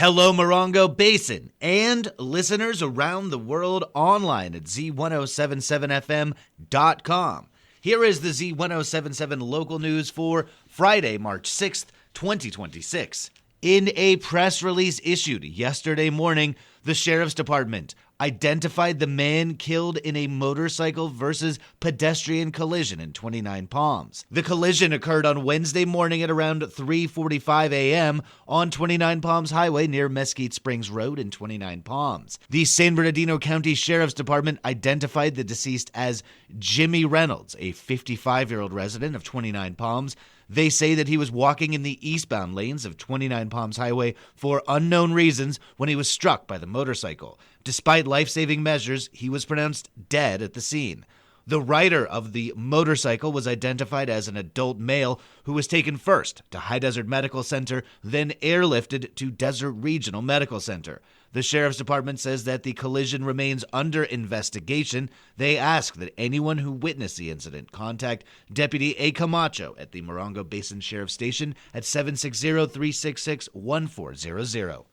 Hello, Morongo Basin, and listeners around the world online at Z107.7fm.com. Here is the Z107.7 local news for Friday, March 6th, 2026. In a press release issued yesterday morning, the Sheriff's Department identified the man killed in a motorcycle versus pedestrian collision in 29 Palms. The collision occurred on Wednesday morning at around 3:45 a.m. on 29 Palms Highway near Mesquite Springs Road in 29 Palms. The San Bernardino County Sheriff's Department identified the deceased as Jimmy Reynolds, a 55-year-old resident of 29 Palms. They say that he was walking in the eastbound lanes of 29 Palms Highway for unknown reasons when he was struck by the motorcycle. Despite life-saving measures, he was pronounced dead at the scene. The rider of the motorcycle was identified as an adult male who was taken first to High Desert Medical Center, then airlifted to Desert Regional Medical Center. The Sheriff's Department says that the collision remains under investigation. They ask that anyone who witnessed the incident contact Deputy A. Camacho at the Morongo Basin Sheriff's Station at 760-366-1400.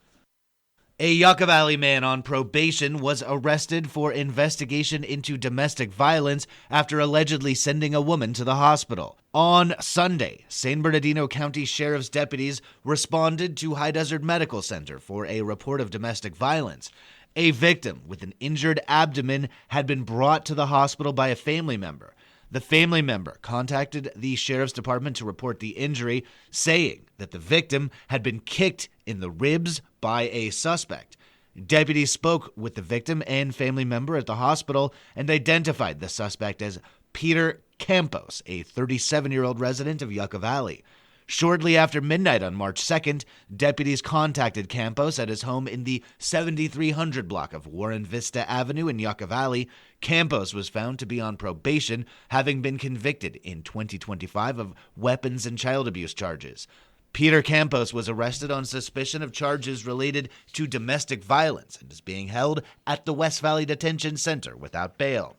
A Yucca Valley man on probation was arrested for investigation into domestic violence after allegedly sending a woman to the hospital. On Sunday, San Bernardino County Sheriff's deputies responded to High Desert Medical Center for a report of domestic violence. A victim with an injured abdomen had been brought to the hospital by a family member. The family member contacted the Sheriff's Department to report the injury, saying that the victim had been kicked in the ribs by a suspect. Deputies spoke with the victim and family member at the hospital and identified the suspect as Peter Campos, a 37-year-old resident of Yucca Valley. Shortly after midnight on March 2nd, deputies contacted Campos at his home in the 7300 block of Warren Vista Avenue in Yucca Valley. Campos was found to be on probation, having been convicted in 2025 of weapons and child abuse charges. Peter Campos was arrested on suspicion of charges related to domestic violence and is being held at the West Valley Detention Center without bail.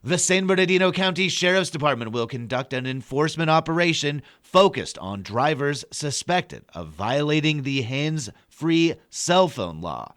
The San Bernardino County Sheriff's Department will conduct an enforcement operation focused on drivers suspected of violating the hands-free cell phone law.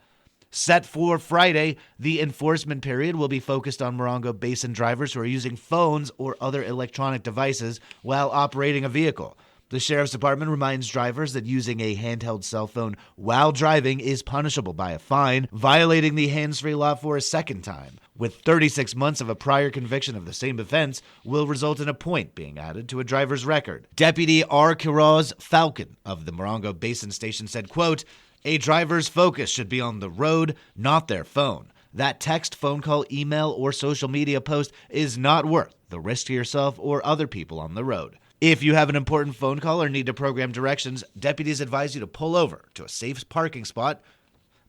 Set for Friday, the enforcement period will be focused on Morongo Basin drivers who are using phones or other electronic devices while operating a vehicle. The Sheriff's Department reminds drivers that using a handheld cell phone while driving is punishable by a fine, violating the hands-free law for a second time, with 36 months of a prior conviction of the same offense, will result in a point being added to a driver's record. Deputy R. Quiroz Falcon of the Morongo Basin Station said, quote, "A driver's focus should be on the road, not their phone. That text, phone call, email, or social media post is not worth the risk to yourself or other people on the road. If you have an important phone call or need to program directions, deputies advise you to pull over to a safe parking spot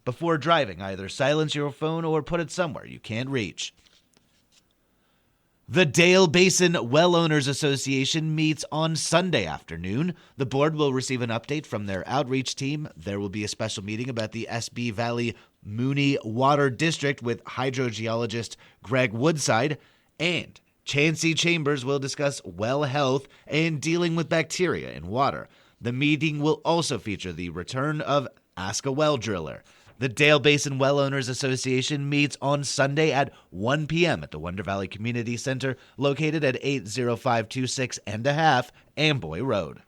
before driving. Either silence your phone or put it somewhere you can't reach." The Dale Basin Well Owners Association meets on Sunday afternoon. The board will receive an update from their outreach team. There will be a special meeting about the SB Valley Mooney Water District with hydrogeologist Greg Woodside, and Chancey Chambers will discuss well health and dealing with bacteria in water. The meeting will also feature the return of Ask a Well Driller. The Dale Basin Well Owners Association meets on Sunday at 1 p.m. at the Wonder Valley Community Center, located at 80526 and a half Amboy Road.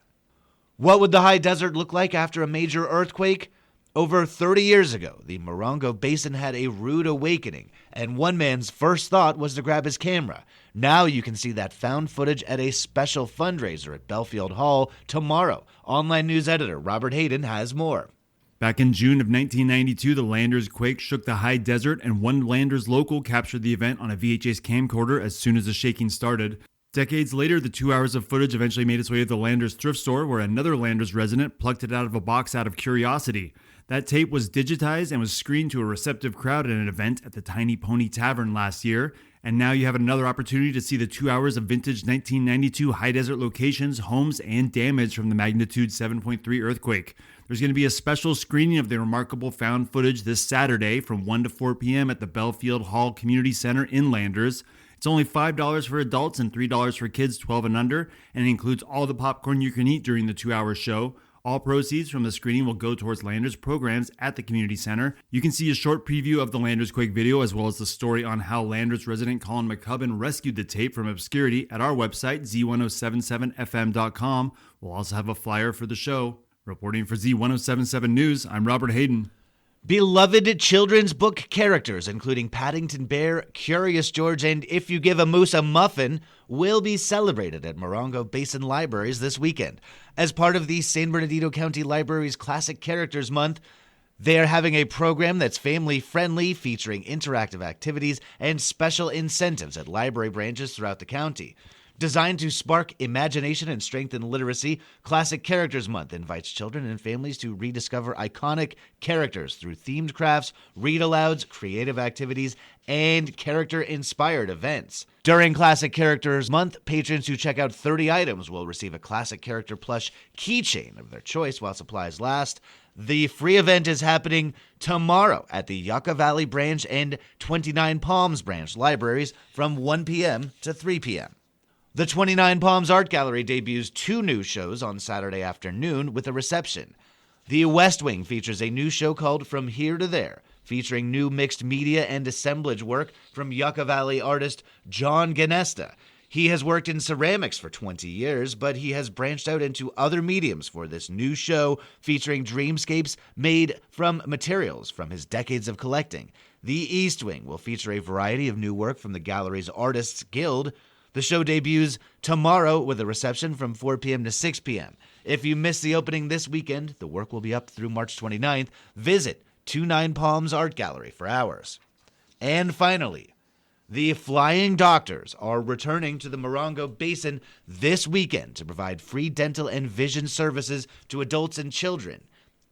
What would the high desert look like after a major earthquake? Over 30 years ago, the Morongo Basin had a rude awakening, and one man's first thought was to grab his camera. Now you can see that found footage at a special fundraiser at Belfield Hall tomorrow. Online news editor Robert Hayden has more. Back in June of 1992, the Landers quake shook the high desert, and one Landers local captured the event on a VHS camcorder as soon as the shaking started. Decades later, the 2 hours of footage eventually made its way to the Landers thrift store, where another Landers resident plucked it out of a box out of curiosity. That tape was digitized and was screened to a receptive crowd at an event at the Tiny Pony Tavern last year. And now you have another opportunity to see the 2 hours of vintage 1992 high desert locations, homes, and damage from the magnitude 7.3 earthquake. There's going to be a special screening of the remarkable found footage this Saturday from 1 to 4 p.m. at the Belfield Hall Community Center in Landers. It's only $5 for adults and $3 for kids 12 and under, and it includes all the popcorn you can eat during the 2 hour show. All proceeds from the screening will go towards Landers programs at the community center. You can see a short preview of the Landers Quake video as well as the story on how Landers resident Colin McCubbin rescued the tape from obscurity at our website, Z107.7fm.com. We'll also have a flyer for the show. Reporting for Z107.7 News, I'm Robert Hayden. Beloved children's book characters, including Paddington Bear, Curious George, and If You Give a Moose a Muffin, will be celebrated at Morongo Basin Libraries this weekend. As part of the San Bernardino County Library's Classic Characters Month, they are having a program that's family-friendly, featuring interactive activities and special incentives at library branches throughout the county. Designed to spark imagination and strengthen literacy, Classic Characters Month invites children and families to rediscover iconic characters through themed crafts, read-alouds, creative activities, and character-inspired events. During Classic Characters Month, patrons who check out 30 items will receive a Classic Character plush keychain of their choice while supplies last. The free event is happening tomorrow at the Yucca Valley Branch and 29 Palms Branch libraries from 1 p.m. to 3 p.m. The 29 Palms Art Gallery debuts 2 new shows on Saturday afternoon with a reception. The West Wing features a new show called From Here to There, featuring new mixed media and assemblage work from Yucca Valley artist John Ganesta. He has worked in ceramics for 20 years, but he has branched out into other mediums for this new show featuring dreamscapes made from materials from his decades of collecting. The East Wing will feature a variety of new work from the gallery's Artists Guild. The show debuts tomorrow with a reception from 4 p.m. to 6 p.m. If you miss the opening this weekend, the work will be up through March 29th. Visit 29 Palms Art Gallery for hours. And finally, the Flying Doctors are returning to the Morongo Basin this weekend to provide free dental and vision services to adults and children.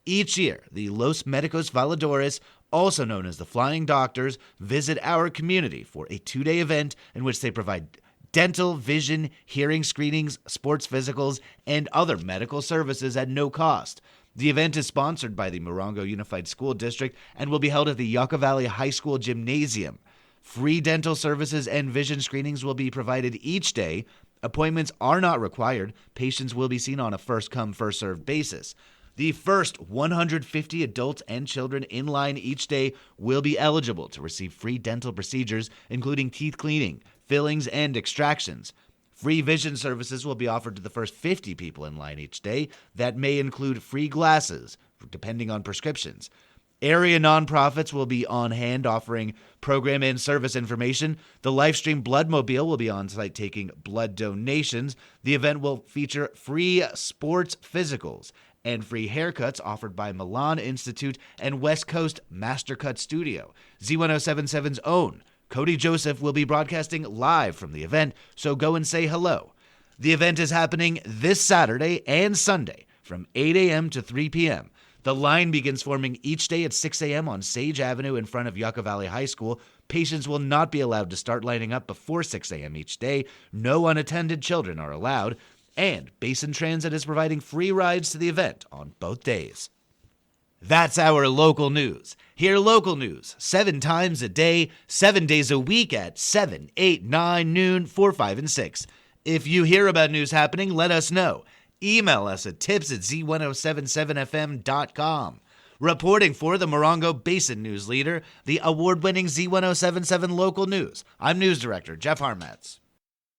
Each year, the Los Medicos Valedores, also known as the Flying Doctors, visit our community for a 2-day event in which they provide dental, vision, hearing screenings, sports physicals, and other medical services at no cost. The event is sponsored by the Morongo Unified School District and will be held at the Yucca Valley High School Gymnasium. Free dental services and vision screenings will be provided each day. Appointments are not required. Patients will be seen on a first-come, first-served basis. The first 150 adults and children in line each day will be eligible to receive free dental procedures, including teeth cleaning, fillings, and extractions. Free vision services will be offered to the first 50 people in line each day. That may include free glasses, depending on prescriptions. Area nonprofits will be on hand offering program and service information. The Livestream Bloodmobile will be on site taking blood donations. The event will feature free sports physicals and free haircuts offered by Milan Institute and West Coast Mastercut Studio. Z107.7's own Cody Joseph will be broadcasting live from the event, so go and say hello. The event is happening this Saturday and Sunday from 8 a.m. to 3 p.m. The line begins forming each day at 6 a.m. on Sage Avenue in front of Yucca Valley High School. Patients will not be allowed to start lining up before 6 a.m. each day. No unattended children are allowed. And Basin Transit is providing free rides to the event on both days. That's our local news. Hear local news 7 times a day, 7 days a week at 7, 8, 9, noon, 4, 5, and 6. If you hear about news happening, let us know. Email us at tips@z1077fm.com. Reporting for the Morongo Basin News Leader, the award-winning Z1077 Local News, I'm News Director Jeff Harmatz.